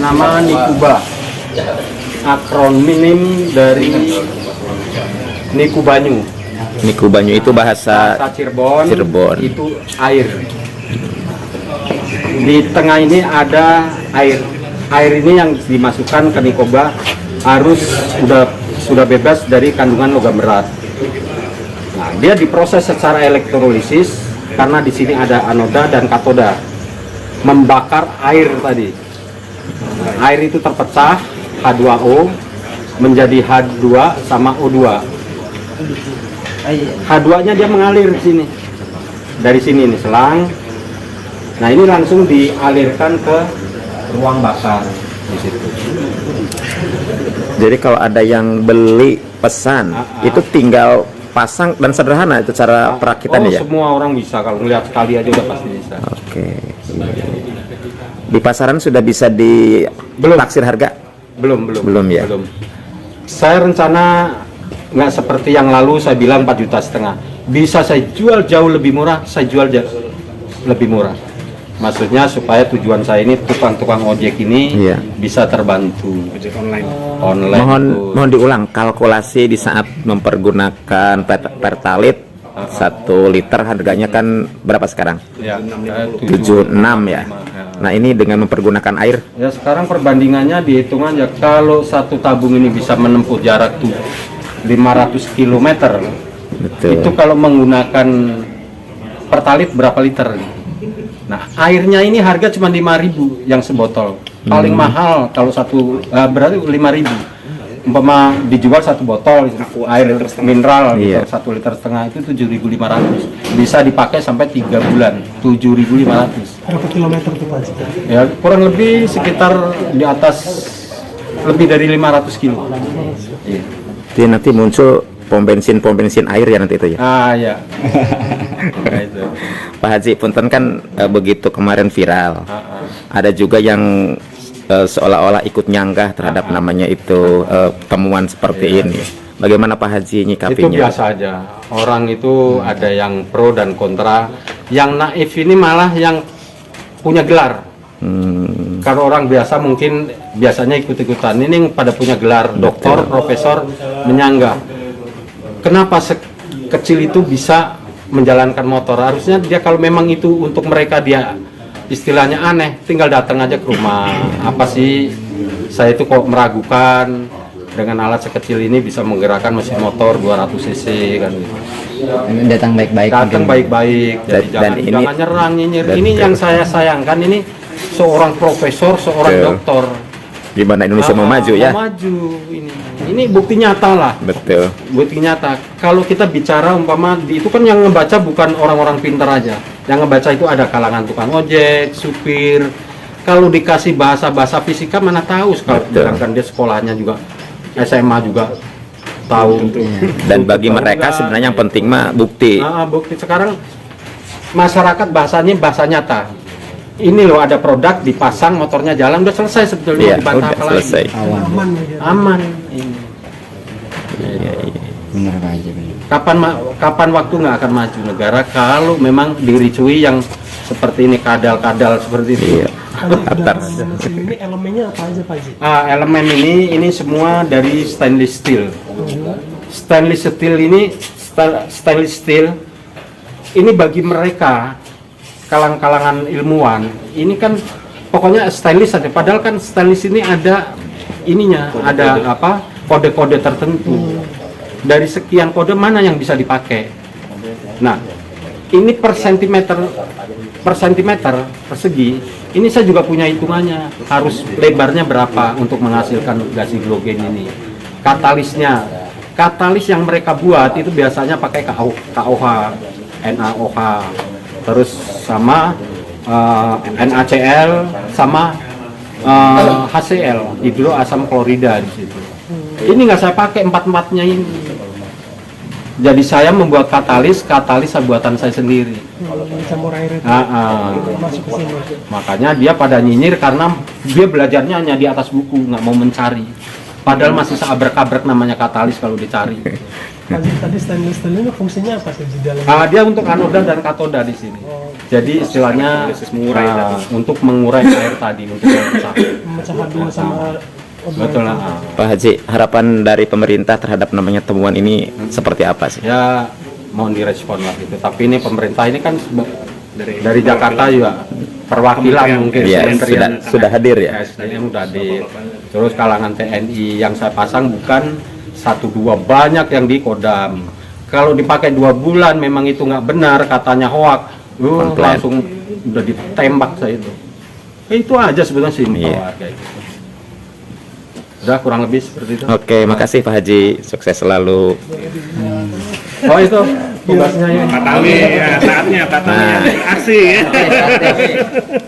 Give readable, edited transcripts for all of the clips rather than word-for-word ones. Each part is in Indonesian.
bernama Nikuba. Akronim dari Nikubanyu. Nikubanyu itu bahasa Cirebon, Cirebon. Itu air. Di tengah ini ada air. Air ini yang dimasukkan ke Nikuba harus sudah bebas dari kandungan logam berat. Nah, dia diproses secara elektrolisis karena di sini ada anoda dan katoda. Membakar air tadi. Nah, air itu terpecah H2O menjadi H2 sama O2. H2-nya dia mengalir di sini. Dari sini nih selang. Nah, ini langsung dialirkan ke ruang bakar di situ. Jadi kalau ada yang beli pesan, itu tinggal pasang dan sederhana itu cara perakitannya ya? Semua orang bisa, kalau ngeliat sekali aja udah pasti bisa. Oke. Di pasaran sudah bisa ditaksir harga? Belum ya? Belum. Saya rencana nggak seperti yang lalu saya bilang 4,5 juta. Bisa saya jual jauh lebih murah, saya jual lebih murah. Maksudnya supaya tujuan saya ini tukang-tukang ojek ini bisa terbantu. Ojek online. Mohon diulang kalkulasi di saat mempergunakan Pertalite 1 liter harganya kan berapa sekarang? Ya, 76 ya. Nah, ini dengan mempergunakan air. Ya, sekarang perbandingannya dihitung aja kalau satu tabung ini bisa menempuh jarak 500 km. Betul. Itu kalau menggunakan Pertalite berapa liter? Nah, airnya ini harga cuma 5.000 yang sebotol. Paling mahal kalau berarti 5.000. Umpama dijual satu botol air mineral gitu, 1,5 liter itu 7.500. Bisa dipakai sampai 3 bulan. 7.500. Berapa kilometer tuh Pak? Ya, kurang lebih sekitar di atas lebih dari 500 kilo. Iya. Jadi nanti muncul pom bensin air ya nanti itu ya. Ya. Nah, itu. Pak Haji, punten kan begitu kemarin viral. Ada juga yang seolah-olah ikut nyanggah terhadap namanya itu temuan seperti ini. Bagaimana Pak Haji nyikapinya? Itu biasa aja. Orang itu ada yang pro dan kontra. Yang naif ini malah yang punya gelar. Kalau orang biasa mungkin biasanya ikut-ikutan. Ini yang pada punya gelar doktor, profesor menyanggah. Kenapa sekecil itu bisa menjalankan motor? Harusnya dia kalau memang itu untuk mereka dia istilahnya aneh, tinggal datang aja ke rumah. Apa sih saya itu kok meragukan dengan alat sekecil ini bisa menggerakkan mesin motor 200 cc kan gitu. Datang baik-baik. Datang baik-baik. Jadi jangan nyerang nyinyir. Ini yang saya sayangkan, ini seorang profesor, seorang doktor. Gimana Indonesia mau maju ya? Mau maju ini bukti nyata lah. Betul. Bukti nyata. Kalau kita bicara umpama itu kan yang ngebaca bukan orang-orang pintar aja. Yang ngebaca itu ada kalangan tukang ojek, supir. Kalau dikasih bahasa fisika mana tahu sekarang, sedangkan dia sekolahnya juga SMA juga tahu. Dan bagi mereka sebenarnya yang penting mah bukti. Bukti sekarang masyarakat bahasanya bahasa nyata. Ini loh ada produk dipasang motornya jalan udah selesai sebetulnya, dibantah apa lagi? Aman. Bener aja. Kapan waktu nggak akan maju negara kalau memang diricui yang seperti ini, kadal-kadal seperti ini. Ini elemennya apa aja Pak Haji? Elemen ini semua dari stainless steel. Stainless steel ini bagi mereka kalangan ilmuwan ini kan pokoknya stainless aja, padahal kan stainless ini ada ininya, ada kode-kode tertentu. Dari sekian kode mana yang bisa dipakai. Nah, ini per sentimeter persegi ini saya juga punya hitungannya, harus lebarnya berapa untuk menghasilkan gas hidrogen ini. Katalis yang mereka buat itu biasanya pakai KOH, NaOH, terus sama NaCl sama HCl, hidro asam klorida di situ. Ini nggak saya pakai empat-empatnya ini. Jadi saya membuat katalis buatan saya sendiri. Campur air itu masuk ke sini. Makanya dia pada nyinyir karena dia belajarnya hanya di atas buku, nggak mau mencari. Padahal masih seabrek-abrek namanya katalis kalau dicari. Pak Haji, tadi stainless steel ini fungsinya apa sih di dalam? Dia untuk anoda dan katoda di sini. Jadi istilahnya untuk mengurai air tadi untuk yang rusak. Memecah dulu sama Betul lah. Pak Haji, harapan dari pemerintah terhadap namanya temuan ini seperti apa sih? Ya mohon direspon lah gitu. Tapi ini pemerintah ini kan dari Jakarta juga perwakilan mungkin Iya, Kementerian sudah hadir ya. SDM sudah hadir. Terus kalangan TNI yang saya pasang bukan 1-2, banyak yang di Kodam. Kalau dipakai 2 bulan memang itu nggak benar, katanya hoak, Komplain. langsung udah ditembak saya itu. Itu aja sebenarnya simpel Iya. kayak gitu. Udah kurang lebih seperti itu. Oke, makasih Pak Haji, sukses selalu. Oh itu tugasnya ya. Patami ya, saatnya Patami aksi ya.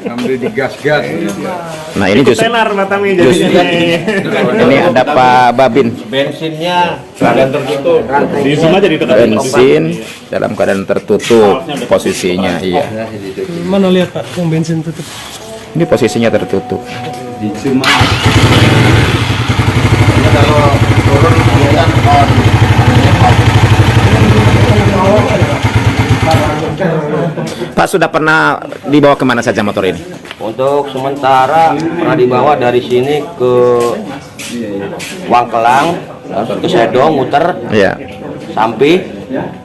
Ambil digas-gas. Nah ini justru Tenar Patami Just- jadinya. ini ada Pak Babin, Bensinnya keadaan tertutup. Di zoom aja di bensin dalam keadaan tertutup posisinya, iya. mana lihat Pak, yang bensin tutup. Ini posisinya tertutup. Di cuma ini kalau turun kemudian on. Pak sudah pernah dibawa kemana saja motor ini? Untuk sementara pernah dibawa dari sini ke Wangkelang, langsung ke Sedong, muter, Iya. Sampi,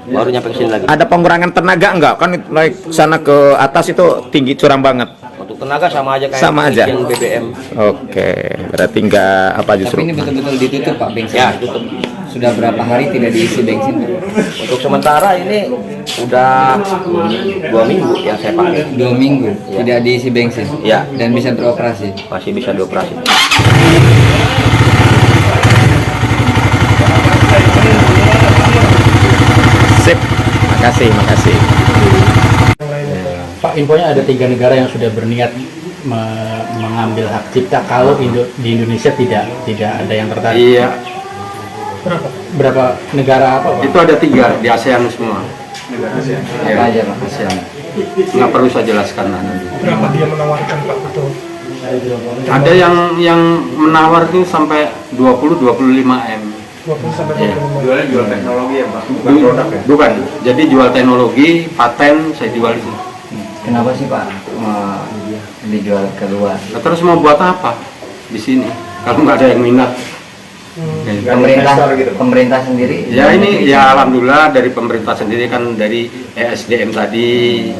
baru nyampe ke sini lagi. Ada pengurangan tenaga enggak? Kan naik sana ke atas itu tinggi curam banget. Untuk tenaga sama aja kayak Sama aja. yang BBM. Oke, berarti enggak apa justru. Tapi ini betul-betul ditutup Pak bensin. Ya, tutup. Sudah berapa hari tidak diisi bensin Pak? Untuk sementara ini udah 2 minggu yang saya pakai. 2 minggu tidak diisi bensin. Ya. Dan bisa beroperasi. Masih bisa dioperasi. Sip. Makasih. Pak, infonya ada 3 negara yang sudah berniat mengambil hak cipta kalau di Indonesia tidak ada yang tertarik. Iya, Berapa negara apa, Pak? itu ada 3 di ASEAN semua. Apa aja Pak? ASEAN. Nggak perlu saya jelaskan lah nanti. Berapa dia menawarkan Pak betul? Ada yang menawar itu sampai 20-25 M. 20 sampai Iya. 25. Jual teknologi ya, Pak? Bukan produk ya? Bukan. Jadi jual teknologi, paten saya jual itu. Kenapa sih Pak dijual keluar? Nah, terus mau buat apa di sini? Kalau nggak ada yang minat. Ya, Pemerintah sendiri. Ya ini ya alhamdulillah dari pemerintah sendiri kan dari ESDM tadi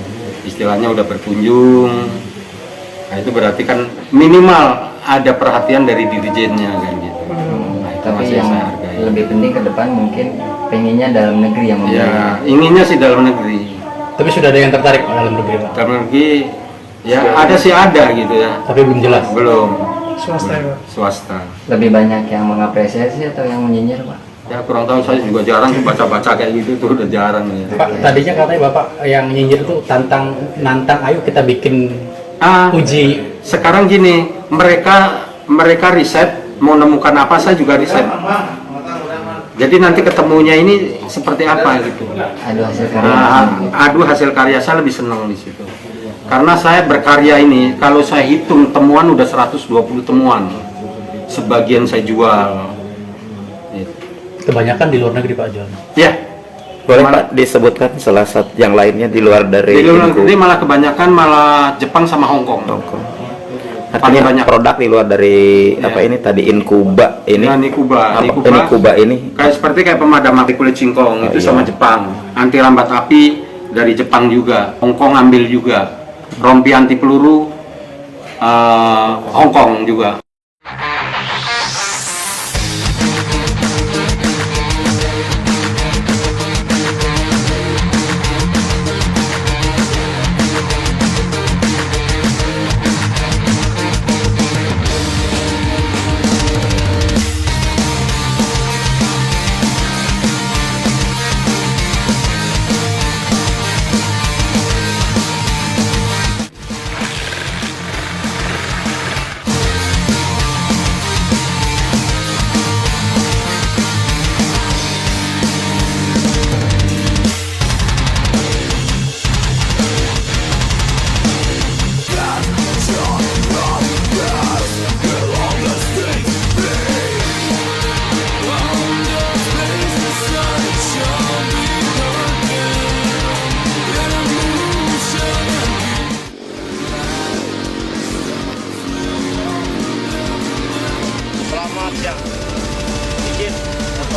istilahnya udah berkunjung. Nah itu berarti kan minimal ada perhatian dari dirijennya kan gitu. Nah itu Tapi masih yang saya hargai. lebih penting ke depan mungkin pengennya dalam negeri yang membeli. Ya inginnya sih dalam negeri. Tapi sudah ada yang tertarik Pak, dalam negeri, Pak. Dalam negeri ya ada sih ada gitu ya. Tapi belum jelas. Belum. Swasta ya Pak? Swasta. Lebih banyak yang mengapresiasi atau yang menyinyir Pak? Ya kurang tahu saya juga jarang baca-baca kayak gitu tuh udah jarang ya. Pak, tadinya katanya Bapak yang nyinyir itu nantang, ayo kita bikin uji. Sekarang gini, mereka riset mau nemukan apa, saya juga riset. Jadi nanti ketemunya ini seperti apa gitu. Adu hasil karya. Adu hasil karya saya lebih senang di situ. Karena saya berkarya ini, kalau saya hitung temuan udah 120 temuan. Sebagian saya jual. Gitu. Kebanyakan di luar negeri Pak jual. Ya, Boleh Pak disebutkan salah satu yang lainnya di luar dari di luar Inku? negeri malah kebanyakan malah Jepang sama Hong Kong. Paling Artinya banyak. produk di luar dari apa ini tadi Inkuba ini? Nah, ini Kuba. Apa, Ini ini Kuba ini? Kayak seperti kayak pemadam api kulit singkong itu iya. sama Jepang. Anti rambat api dari Jepang juga. Hong Kong ambil juga. Rompi anti peluru Hong Kong juga.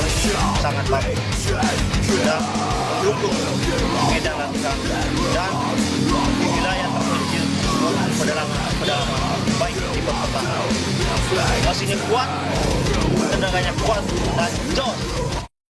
sektor ini sangat bagus. Sudah mendukung Medan latihan dan di wilayah terpencil pedalaman baik di perkotaan. Mesinnya kuat, tenaganya kuat dan jos.